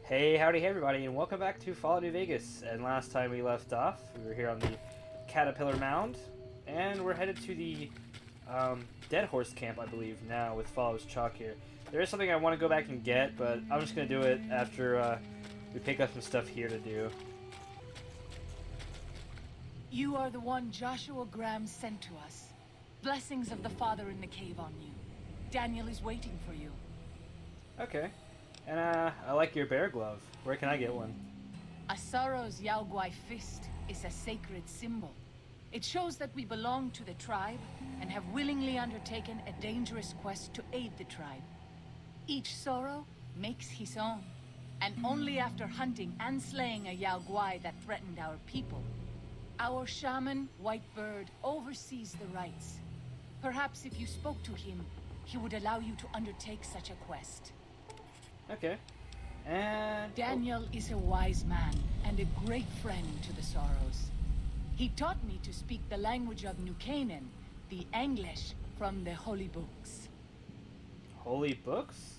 Hey, howdy, hey everybody, and welcome back to Fallout New Vegas. And last time we left off, we were here on the Caterpillar Mound, and we're headed to the Dead Horse Camp, I believe, now with Follow's Chalk here. There is something I want to go back and get, but I'm just going to do it after we pick up some stuff here to do. You are the one Joshua Graham sent to us. Blessings of the Father in the cave on you. Daniel is waiting for you. Okay. And I like your bear glove. Where can I get one? Asaro's Yaoguai fist is a sacred symbol. It shows that we belong to the tribe and have willingly undertaken a dangerous quest to aid the tribe. Each Sorrow makes his own, and only after hunting and slaying a Yaoguai that threatened our people. Our shaman, Whitebird, oversees the rites. Perhaps if you spoke to him, he would allow you to undertake such a quest. Okay. And... Daniel is a wise man and a great friend to the Sorrows. He taught me to speak the language of New Canaan, the English from the holy books. Holy books?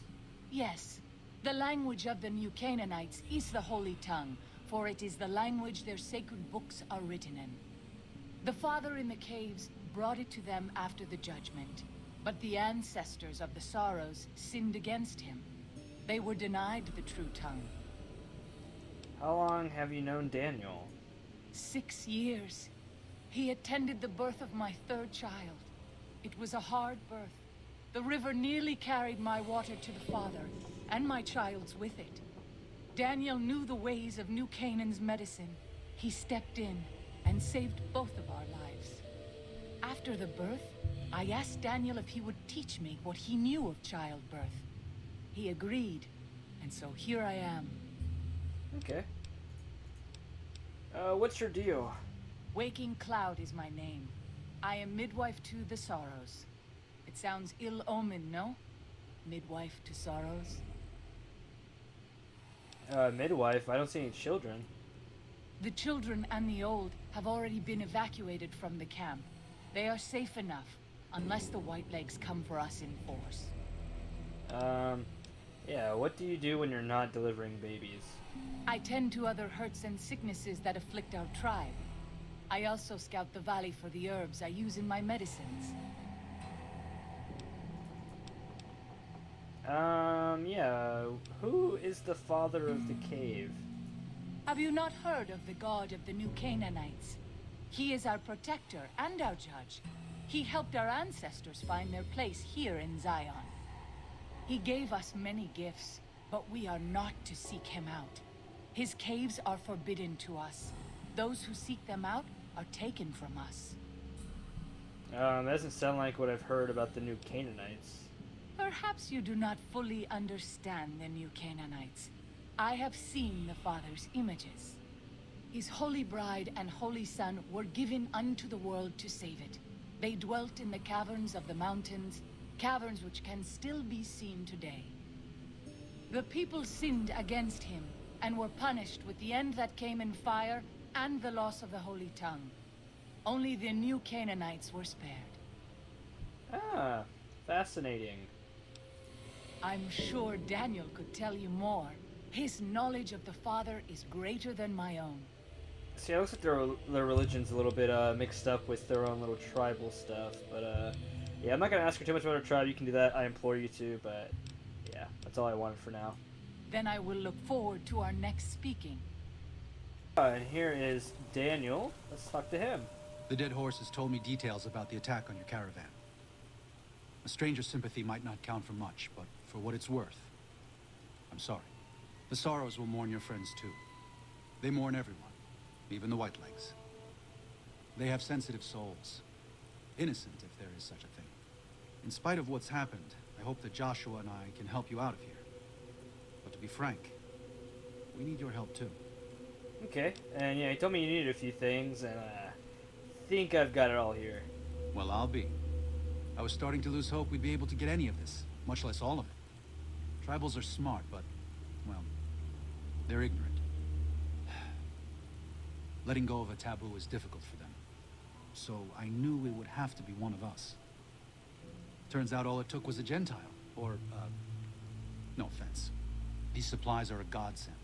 Yes, the language of the New Canaanites is the Holy Tongue, for it is the language their sacred books are written in. The Father in the caves brought it to them after the judgment, but the ancestors of the Sorrows sinned against him. They were denied the true tongue. How long have you known Daniel? 6 years. He attended the birth of my third child. It was a hard birth. The river nearly carried my water to the Father, and my child's with it. Daniel knew the ways of New Canaan's medicine. He stepped in and saved both of our lives. After the birth, I asked Daniel if he would teach me what he knew of childbirth. He agreed, and so here I am. Okay. What's your deal? Waking Cloud is my name. I am midwife to the Sorrows. It sounds ill-omened, no? Midwife to Sorrows? Midwife? I don't see any children. The children and the old have already been evacuated from the camp. They are safe enough, unless the Whitelegs come for us in force. Yeah, what do you do when you're not delivering babies? I tend to other hurts and sicknesses that afflict our tribe. I also scout the valley for the herbs I use in my medicines. Yeah. Who is the father of the cave? Have you not heard of the god of the New Canaanites? He is our protector and our judge. He helped our ancestors find their place here in Zion. He gave us many gifts, but we are not to seek him out. His caves are forbidden to us. Those who seek them out are taken from us. That doesn't sound like what I've heard about the New Canaanites. Perhaps you do not fully understand the New Canaanites. I have seen the Father's images. His holy bride and holy son were given unto the world to save it. They dwelt in the caverns of the mountains, caverns which can still be seen today. The people sinned against him, and were punished with the end that came in fire and the loss of the Holy Tongue. Only the New Canaanites were spared. Ah, fascinating. I'm sure Daniel could tell you more. His knowledge of the Father is greater than my own. See, it looks like their religion's a little bit mixed up with their own little tribal stuff, but yeah, I'm not gonna ask her too much about her tribe. You can do that. I implore you to, but yeah, that's all I wanted for now. Then I will look forward to our next speaking. And here is Daniel. Let's talk to him. The Dead Horse has told me details about the attack on your caravan. A stranger's sympathy might not count for much, but for what it's worth, I'm sorry. The Sorrows will mourn your friends too. They mourn everyone, even the Whitelegs. They have sensitive souls. Innocent, if there is such a thing. In spite of what's happened, I hope that Joshua and I can help you out of here. But to be frank, we need your help too. Okay, and yeah, he told me you needed a few things, and I think I've got it all here. Well, I'll be. I was starting to lose hope we'd be able to get any of this, much less all of it. Tribals are smart, but, well, they're ignorant. Letting go of a taboo is difficult for them. So I knew it would have to be one of us. Turns out all it took was a Gentile, or, no offense. These supplies are a godsend.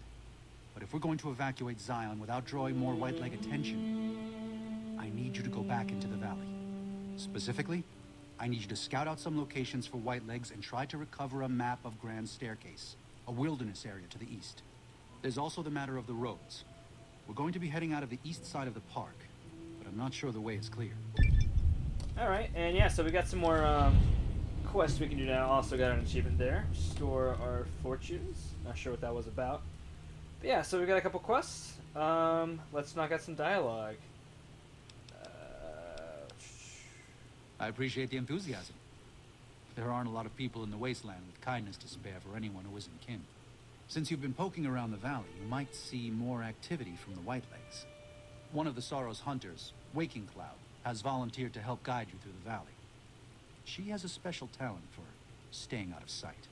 But if we're going to evacuate Zion without drawing more White Leg attention, I need you to go back into the valley. Specifically, I need you to scout out some locations for White Legs and try to recover a map of Grand Staircase, a wilderness area to the east. There's also the matter of the roads. We're going to be heading out of the east side of the park, but I'm not sure the way is clear. Alright, and yeah, so we got some more quests we can do now. Also got an achievement there. Restore our fortunes. Not sure what that was about. But yeah, so we got a couple quests. Let's knock out some dialogue. I appreciate the enthusiasm. There aren't a lot of people in the wasteland with kindness to spare for anyone who isn't kin. Since you've been poking around the valley, you might see more activity from the Whitelegs. One of the Sorrow's hunters, Waking Cloud, has volunteered to help guide you through the valley. She has a special talent for staying out of sight.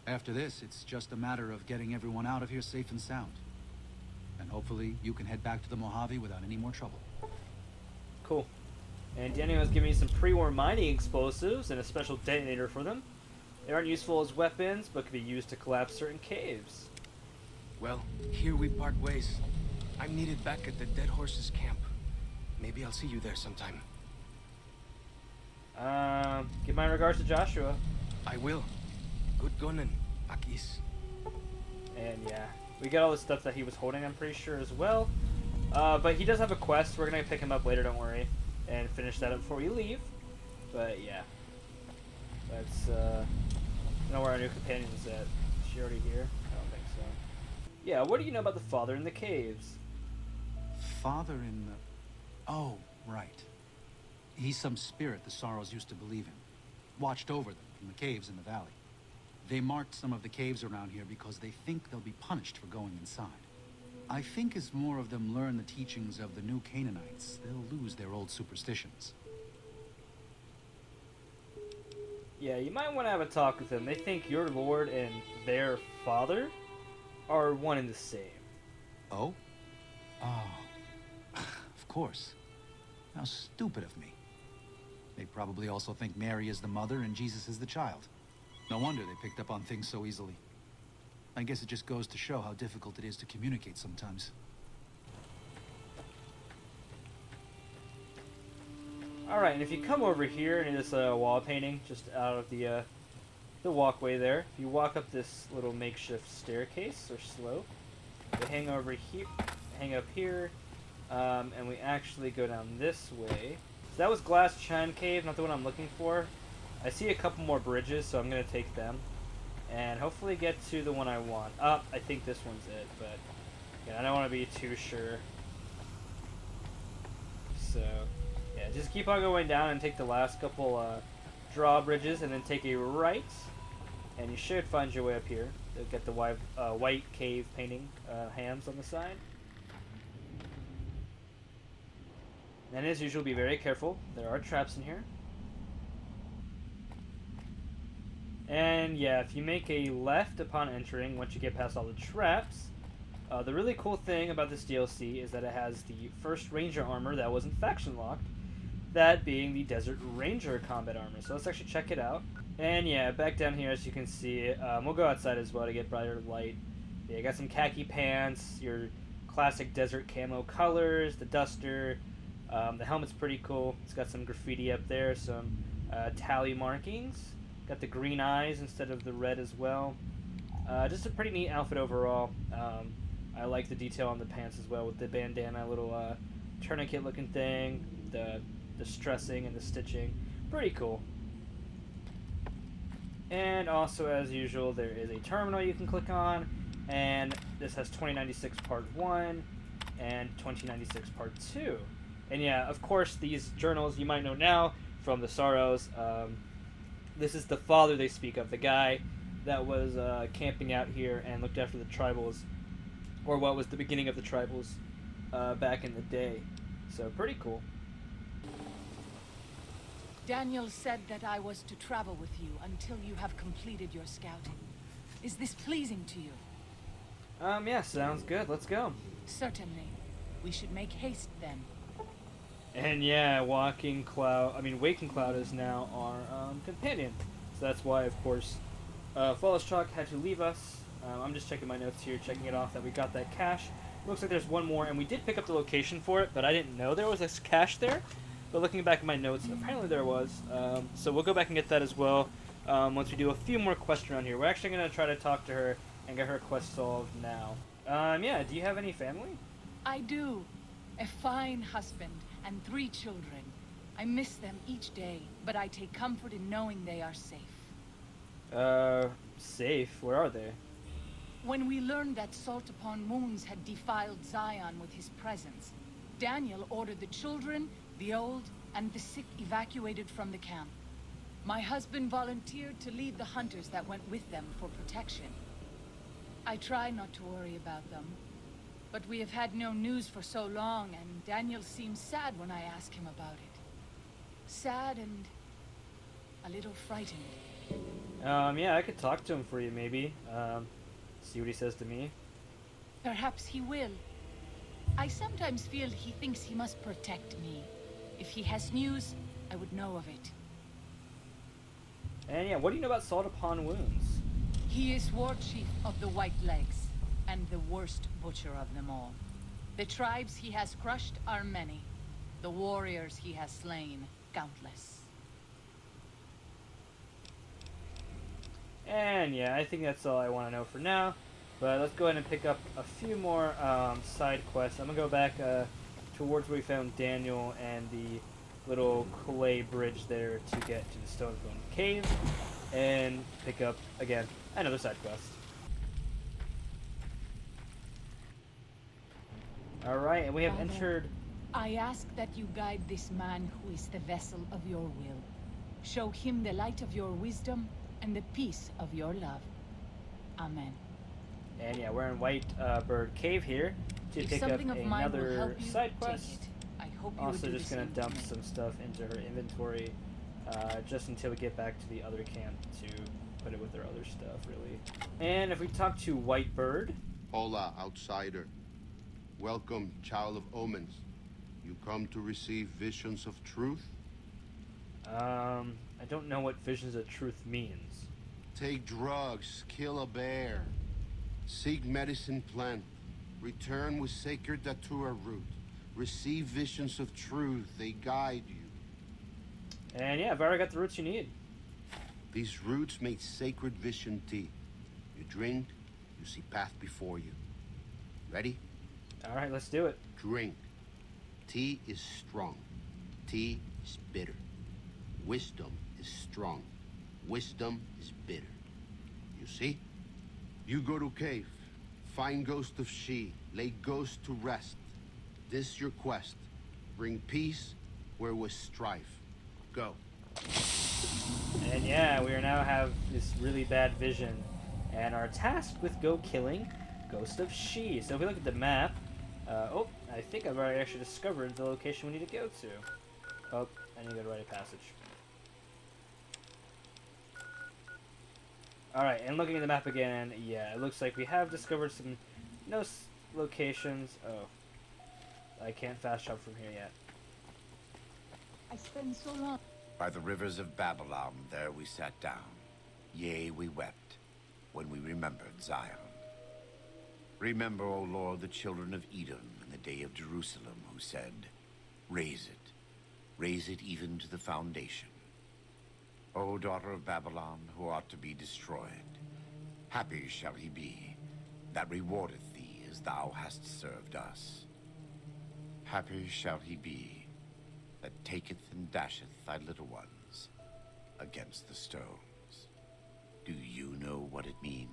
After this, it's just a matter of getting everyone out of here safe and sound. And hopefully you can head back to the Mojave without any more trouble. Cool. And Daniel has given me some pre-war mining explosives and a special detonator for them. They aren't useful as weapons, but can be used to collapse certain caves. Well, here we part ways. I'm needed back at the Dead Horses camp. Maybe I'll see you there sometime. Give my regards to Joshua. I will. Good gunning, Akis. And yeah, we got all the stuff that he was holding, I'm pretty sure, as well. But he does have a quest. We're going to pick him up later, don't worry. And finish that up before we leave. But yeah. Let's, know where our new companion is at. Is she already here? I don't think so. Yeah, what do you know about the Father in the Caves? Father in the... Oh, right. He's some spirit the Sorrows used to believe in. Watched over them from the caves in the valley. They marked some of the caves around here because they think they'll be punished for going inside. I think as more of them learn the teachings of the new Canaanites, they'll lose their old superstitions. Yeah, you might want to have a talk with them. They think your lord and their father are one and the same. Oh? Oh. Of course. How stupid of me. They probably also think Mary is the mother and Jesus is the child. No wonder they picked up on things so easily. I guess it just goes to show how difficult it is to communicate sometimes. Alright, and if you come over here into this wall painting, just out of the walkway there, if you walk up this little makeshift staircase or slope, we hang over here, hang up here, and we actually go down this way. So that was Glass Chine Cave, not the one I'm looking for. I see a couple more bridges, so I'm going to take them. And hopefully get to the one I want. I think this one's it, but yeah, I don't want to be too sure. So, yeah, just keep on going down and take the last couple drawbridges and then take a right. And you should find your way up here. You'll get the white cave painting hams on the side. And as usual, be very careful. There are traps in here. And yeah, if you make a left upon entering, once you get past all the traps, the really cool thing about this DLC is that it has the first Ranger armor that wasn't faction locked, that being the Desert Ranger combat armor. So let's actually check it out. And yeah, back down here, as you can see, we'll go outside as well to get brighter light. Yeah, you got some khaki pants, your classic desert camo colors, the duster. The helmet's pretty cool. It's got some graffiti up there, some tally markings. Got the green eyes instead of the red as well. Just a pretty neat outfit overall. I like the detail on the pants as well with the bandana, little tourniquet looking thing, the stressing and the stitching. Pretty cool. And also, as usual, there is a terminal you can click on, and this has 2096 Part 1 and 2096 Part 2. And yeah, of course, these journals you might know now from the Sorrows. This is the father they speak of, the guy that was camping out here and looked after the tribals, or what was the beginning of the tribals back in the day. So pretty cool. Daniel said that I was to travel with you until you have completed your scouting. Is this pleasing to you? Yeah, sounds good. Let's go. Certainly. We should make haste then. And yeah, Waking Cloud is now our companion. So that's why, of course, Flawless Chalk had to leave us I'm just checking my notes here, checking it off that we got that cache. Looks like there's one more, and we did pick up the location for it, but I didn't know there was a cache there. But looking back at my notes, apparently there was. So we'll go back and get that as well once we do a few more quests around here. We're actually going to try to talk to her and get her quest solved now. Yeah, do you have any family? I do. A fine husband and 3 children. I miss them each day, but I take comfort in knowing they are safe. Safe? Where are they? When we learned that Salt Upon Moons had defiled Zion with his presence, Daniel ordered the children, the old, and the sick evacuated from the camp. My husband volunteered to lead the hunters that went with them for protection. I try not to worry about them, but we have had no news for so long, and Daniel seems sad when I ask him about it. Sad and a little frightened. Yeah, I could talk to him for you, maybe. See what he says to me. Perhaps he will. I sometimes feel he thinks he must protect me. If he has news, I would know of it. And yeah, what do you know about Salt Upon Wounds? He is war chief of the White Legs, and the worst butcher of them all. The tribes he has crushed are many. The warriors he has slain, countless. And yeah, I think that's all I want to know for now. But let's go ahead and pick up a few more side quests. I'm going to go back towards where we found Daniel and the little clay bridge there to get to the Stone Throne Cave. And pick up, again, another side quest. Alright, and we have Father, entered... I ask that you guide this man who is the vessel of your will. Show him the light of your wisdom and the peace of your love. Amen. And yeah, we're in White Bird Cave here to If pick up something of mine will another help you, side take quest. it. I hope you Also would do just the going to same dump for me. some stuff into her inventory just until we get back to the other camp to put it with our other stuff, really. And if we talk to White Bird... Hola, outsider. Welcome, child of omens. You come to receive visions of truth? I don't know what visions of truth means. Take drugs, kill a bear. Seek medicine plant. Return with sacred datura root. Receive visions of truth, they guide you. And yeah, I've already got the roots you need. These roots make sacred vision tea. You drink, you see path before you. Ready? Alright, let's do it. Drink. Tea is strong. Tea is bitter. Wisdom is strong. Wisdom is bitter. You see? You go to cave. Find ghost of she. Lay ghost to rest. This your quest. Bring peace where was strife. Go. And yeah, we are now have this really bad vision and are tasked with go killing Ghost of She. So if we look at the map, oh, I think I've already actually discovered the location we need to go to. Oh, I need to go to Rite of Passage. Alright, and looking at the map again, yeah, it looks like we have discovered some locations. Oh, I can't fast travel from here yet. I spend so long. By the rivers of Babylon, there we sat down. Yea, we wept, when we remembered Zion. Remember, O Lord, the children of Edom in the day of Jerusalem, who said, raise it even to the foundation. O daughter of Babylon, who ought to be destroyed, happy shall he be, that rewardeth thee as thou hast served us. Happy shall he be, that taketh and dasheth thy little ones against the stones. Do you know what it means?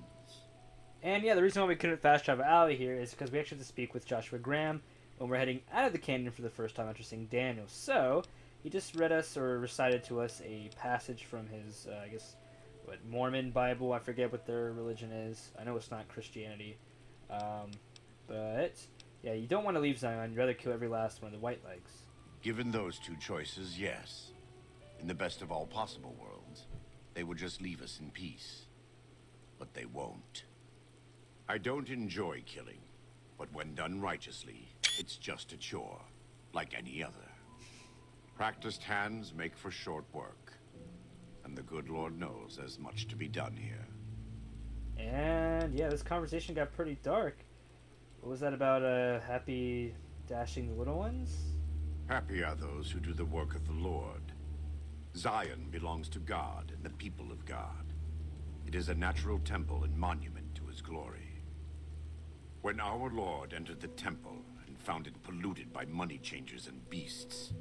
And yeah, the reason why we couldn't fast travel out of here is because we actually have to speak with Joshua Graham when we're heading out of the canyon for the first time after seeing Daniel. So, he just read us or recited to us a passage from his, I guess, what, Mormon Bible. I forget what their religion is. I know it's not Christianity. But, yeah, you don't want to leave Zion. You'd rather kill every last one of the White Legs. Given those two choices, yes. In the best of all possible worlds, they would just leave us in peace. But they won't. I don't enjoy killing, but when done righteously, it's just a chore, like any other. Practiced hands make for short work, and the good Lord knows there's much to be done here. And yeah, this conversation got pretty dark. What was that about? Happy dashing the little ones? Happy are those who do the work of the Lord. Zion belongs to God and the people of God. It is a natural temple and monument to his glory. When our Lord entered the temple and found it polluted by money changers and beasts,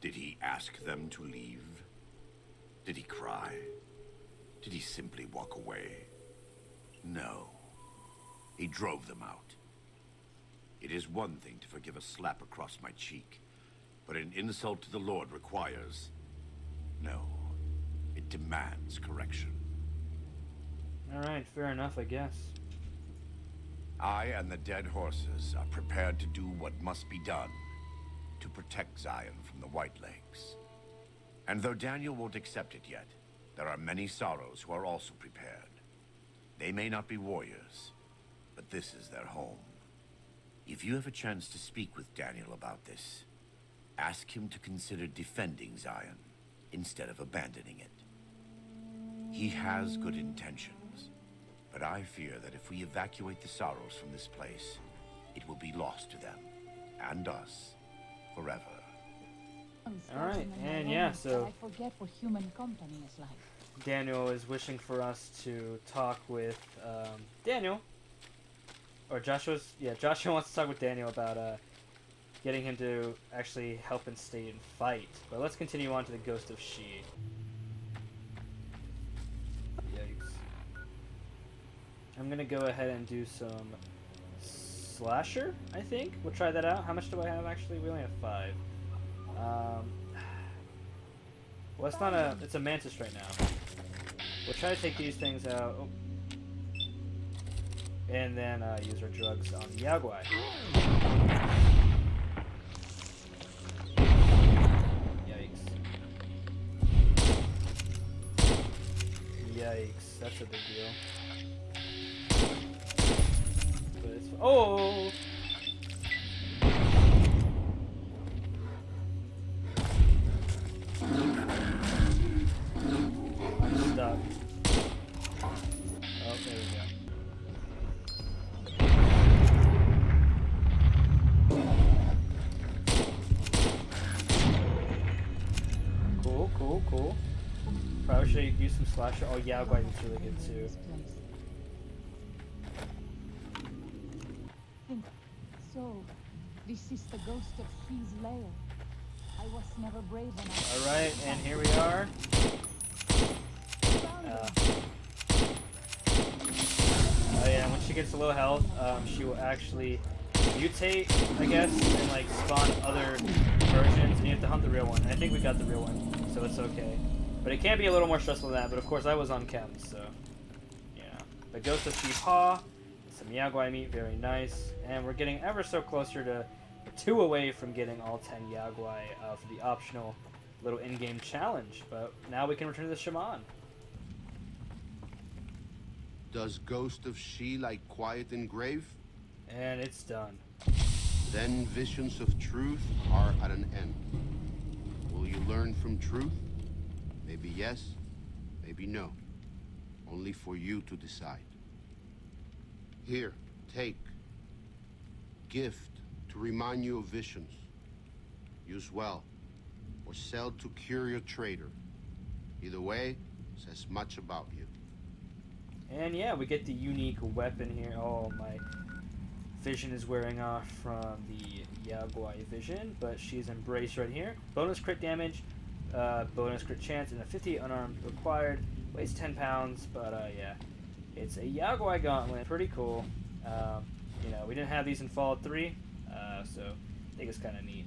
did he ask them to leave? Did he cry? Did he simply walk away? No. He drove them out. It is one thing to forgive a slap across my cheek, but an insult to the Lord requires... No. It demands correction. Alright, fair enough, I guess. I and the dead horses are prepared to do what must be done to protect Zion from the Whitelegs. And though Daniel won't accept it yet, there are many sorrows who are also prepared. They may not be warriors, but this is their home. If you have a chance to speak with Daniel about this, ask him to consider defending Zion instead of abandoning it. He has good intentions, but I fear that if we evacuate the sorrows from this place, it will be lost to them, and us, forever. Alright, and yeah, so I forget what human company is like. Daniel is wishing for us to talk with Daniel. Or Joshua's... Yeah, Joshua wants to talk with Daniel about getting him to actually help and stay and fight. But let's continue on to the Ghost of She. Yikes. I'm gonna go ahead and do some slasher, I think. We'll try that out. How much do I have actually? We only have 5. Well, it's not a... It's a mantis right now. We'll try to take these things out. Oh. And then use our drugs on the Yaguai. Yikes. Yikes. That's a big deal. But it's... Oh! Stop. Oh, there we go. Cool. Probably should use some slasher. Oh, Yaguai is really good too. So, this is the ghost of She's lair. I was never brave enough. Alright, and here we are. Oh yeah, when she gets a low health, she will actually mutate, I guess, and like spawn other versions, and you have to hunt the real one. I think we got the real one, so it's okay. But it can be a little more stressful than that, but of course I was on chem, so... Yeah. The Ghost of She Paw, some Yaguai meat, very nice. And we're getting ever so closer to 2 away from getting all 10 Yaguai for the optional little in-game challenge. But now we can return to the Shaman. Does Ghost of She like quiet and grave? And it's done. Then visions of truth are at an end. Will you learn from truth? Maybe yes, maybe no. Only for you to decide. Here, take. Gift to remind you of visions. Use well, or sell to curious trader. Either way, says much about you. And yeah, we get the unique weapon here. Oh, my vision is wearing off from the Yaguai vision, but she's embraced right here. Bonus crit damage, bonus crit chance, and a 50 unarmed required. Weighs 10 pounds, but yeah. It's a Yaguai gauntlet. Pretty cool. You know, we didn't have these in Fallout 3, so I think it's kind of neat.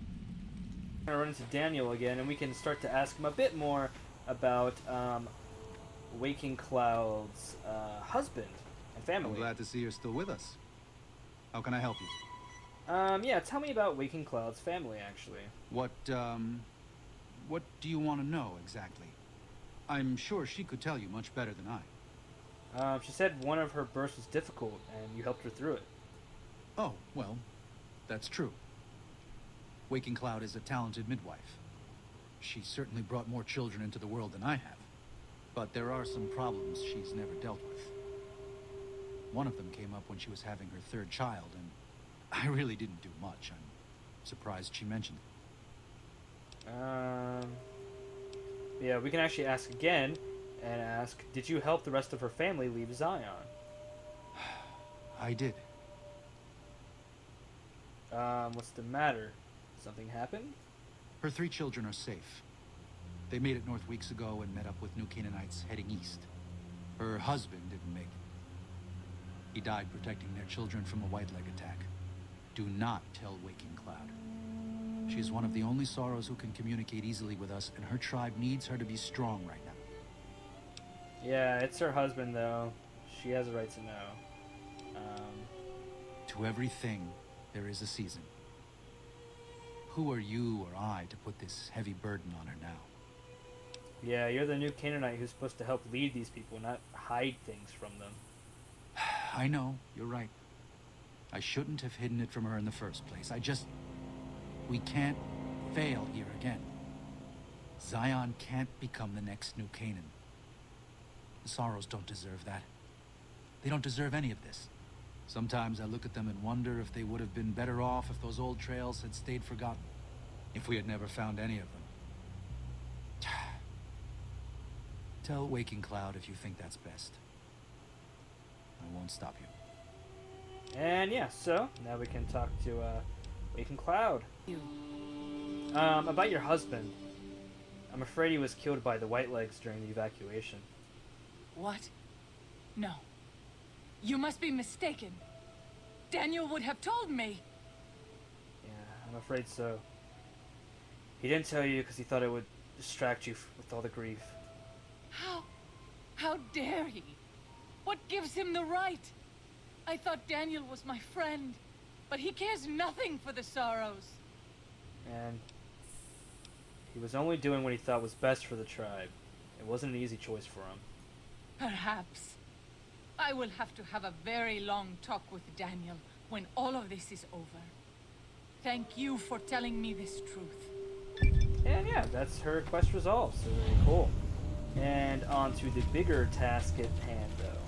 I'm going to run into Daniel again, and we can start to ask him a bit more about Waking Cloud's husband and family. I'm glad to see you're still with us. How can I help you? Yeah, tell me about Waking Cloud's family, actually. What do you want to know exactly? I'm sure she could tell you much better than I. She said one of her births was difficult, and you helped her through it. Oh, well, that's true. Waking Cloud is a talented midwife. She certainly brought more children into the world than I have. But there are some problems she's never dealt with. One of them came up when she was having her third child, and I really didn't do much. I'm surprised she mentioned it. Yeah, we can actually ask again and ask, did you help the rest of her family leave Zion? I did. What's the matter? Something happened? Her 3 children are safe. They made it north weeks ago and met up with New Canaanites heading east. Her husband didn't make it. He died protecting their children from a White Leg attack. Do not tell Waking Cloud. She's one of the only Sorrows who can communicate easily with us, and her tribe needs her to be strong right now. Yeah, it's her husband, though. She has a right to know. To everything, there is a season. Who are you or I to put this heavy burden on her now? Yeah, you're the new Canaanite who's supposed to help lead these people, not hide things from them. I know, you're right. I shouldn't have hidden it from her in the first place. We can't fail here again. Zion can't become the next New Canaan. The Sorrows don't deserve that. They don't deserve any of this. Sometimes I look at them and wonder if they would have been better off if those old trails had stayed forgotten. If we had never found any of them. Tell Waking Cloud if you think that's best. I won't stop you. And yeah, so now we can talk to Waking Cloud. You. About your husband. I'm afraid he was killed by the Whitelegs during the evacuation. What? No. You must be mistaken. Daniel would have told me. Yeah, I'm afraid so. He didn't tell you because he thought it would distract you with all the grief. How dare he? What gives him the right? I thought Daniel was my friend, but he cares nothing for the Sorrows. And he was only doing what he thought was best for the tribe. It wasn't an easy choice for him. Perhaps. I will have to have a very long talk with Daniel when all of this is over. Thank you for telling me this truth. And yeah, that's her quest resolved, so very cool. And on to the bigger task at hand, though.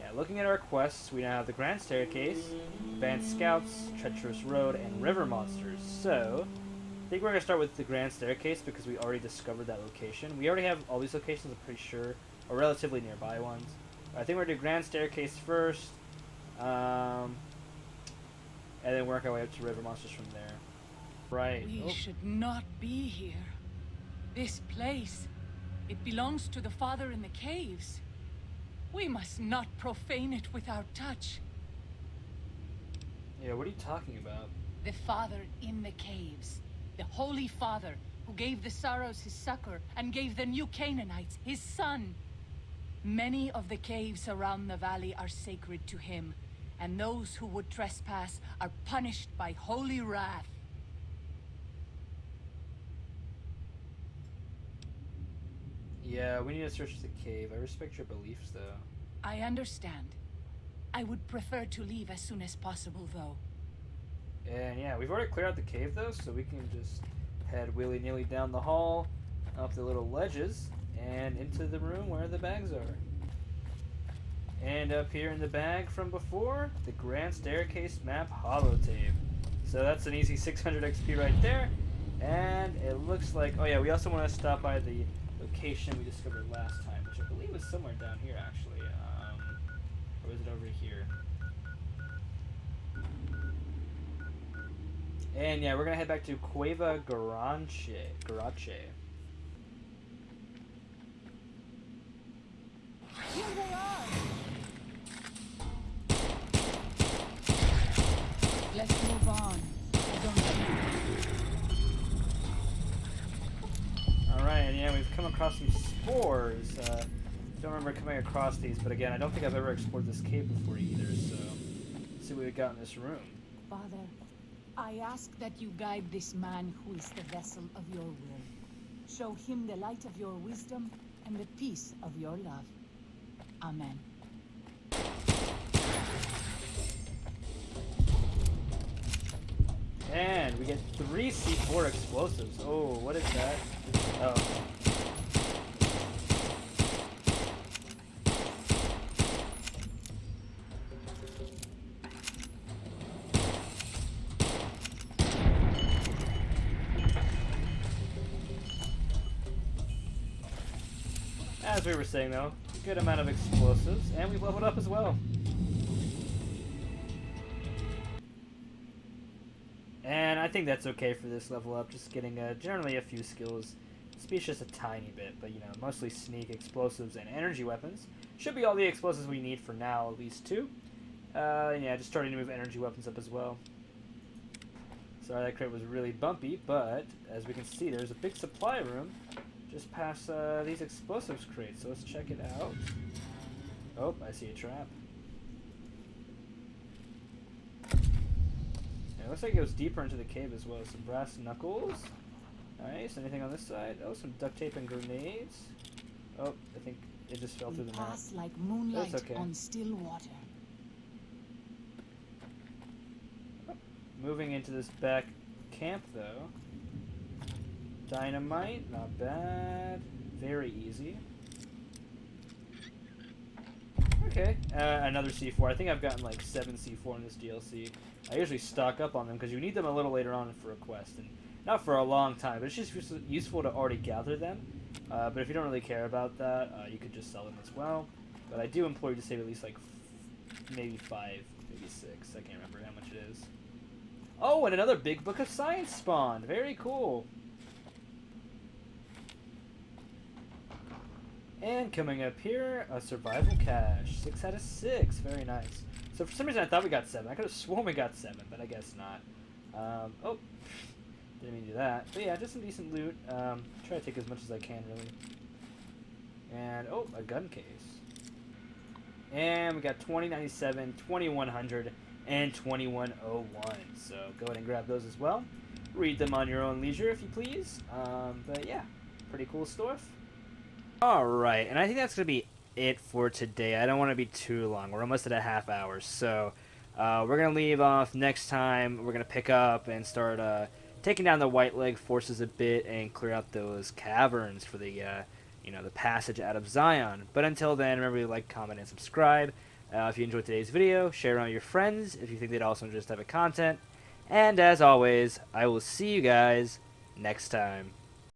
Yeah, looking at our quests, we now have the Grand Staircase, Advanced Scouts, Treacherous Road, and River Monsters. So, I think we're going to start with the Grand Staircase because we already discovered that location. We already have all these locations, I'm pretty sure, or relatively nearby ones. I think we're going to do Grand Staircase first, and then work our way up to River Monsters from there. Right. We should not be here. This place, it belongs to the Father in the caves. We must not profane it with our touch. Yeah, what are you talking about? The Father in the caves. The Holy Father who gave the Sorrows his succor and gave the new Canaanites his son. Many of the caves around the valley are sacred to him, and those who would trespass are punished by holy wrath. Yeah, we need to search the cave. I respect your beliefs, though. I understand. I would prefer to leave as soon as possible, though. And yeah, we've already cleared out the cave, though, so we can just head willy-nilly down the hall, up the little ledges, and into the room where the bags are. And up here in the bag from before, the Grand Staircase map holotape. So that's an easy 600 XP right there. And it looks like, oh yeah, we also want to stop by the location we discovered last time, which I believe was somewhere down here, actually. Or is it over here? And yeah, we're gonna head back to Cueva Garache. Here they are! Let's move on. I don't Alright, and yeah, we've come across some spores. Don't remember coming across these, but again, I don't think I've ever explored this cave before either, so let's see what we got in this room. Father, I ask that you guide this man who is the vessel of your will. Show him the light of your wisdom and the peace of your love. Amen. And we get 3 C4 explosives. Oh, what is that? Oh. as we were saying though, good amount of explosives, and we've leveled up as well. And I think that's okay for this level up, just getting generally a few skills. Speed's just a tiny bit, but you know, mostly sneak, explosives, and energy weapons. Should be all the explosives we need for now, at least 2. Yeah, just starting to move energy weapons up as well. Sorry, that crate was really bumpy, but as we can see, there's a big supply room just past these explosives crates, so let's check it out. Oh, I see a trap. It looks like it goes deeper into the cave as well. Some brass knuckles. Nice. Anything on this side? Oh, some duct tape and grenades. Oh, I think it just fell through the map. Pass like moonlight That's okay. on still water. Moving into this back camp, though. Dynamite, not bad. Very easy. Okay, another C4. I think I've gotten like 7 C4 in this DLC. I usually stock up on them because you need them a little later on for a quest, and not for a long time, but it's just useful to already gather them. But if you don't really care about that, you could just sell them as well. But I do implore you to save at least like maybe 5, maybe 6. I can't remember how much it is. Oh, and another big book of science spawned. Very cool. And coming up here, a survival cache. 6 out of 6. Very nice. So for some reason I thought we got 7. I could have sworn we got 7, but I guess not. Oh, didn't mean to do that. But yeah, just some decent loot. Try to take as much as I can, really. And, oh, a gun case. And we got 2097, 2100, and 2101. So go ahead and grab those as well. Read them on your own leisure, if you please. But yeah, pretty cool stuff. Alright, and I think that's going to be it for today. I don't want to be too long. We're almost at a half hour, so we're going to leave off next time. We're going to pick up and start taking down the White Leg forces a bit and clear out those caverns for the, you know, the passage out of Zion. But until then, remember to like, comment, and subscribe. If you enjoyed today's video, share it around with your friends if you think they'd also enjoy this type of content. And as always, I will see you guys next time.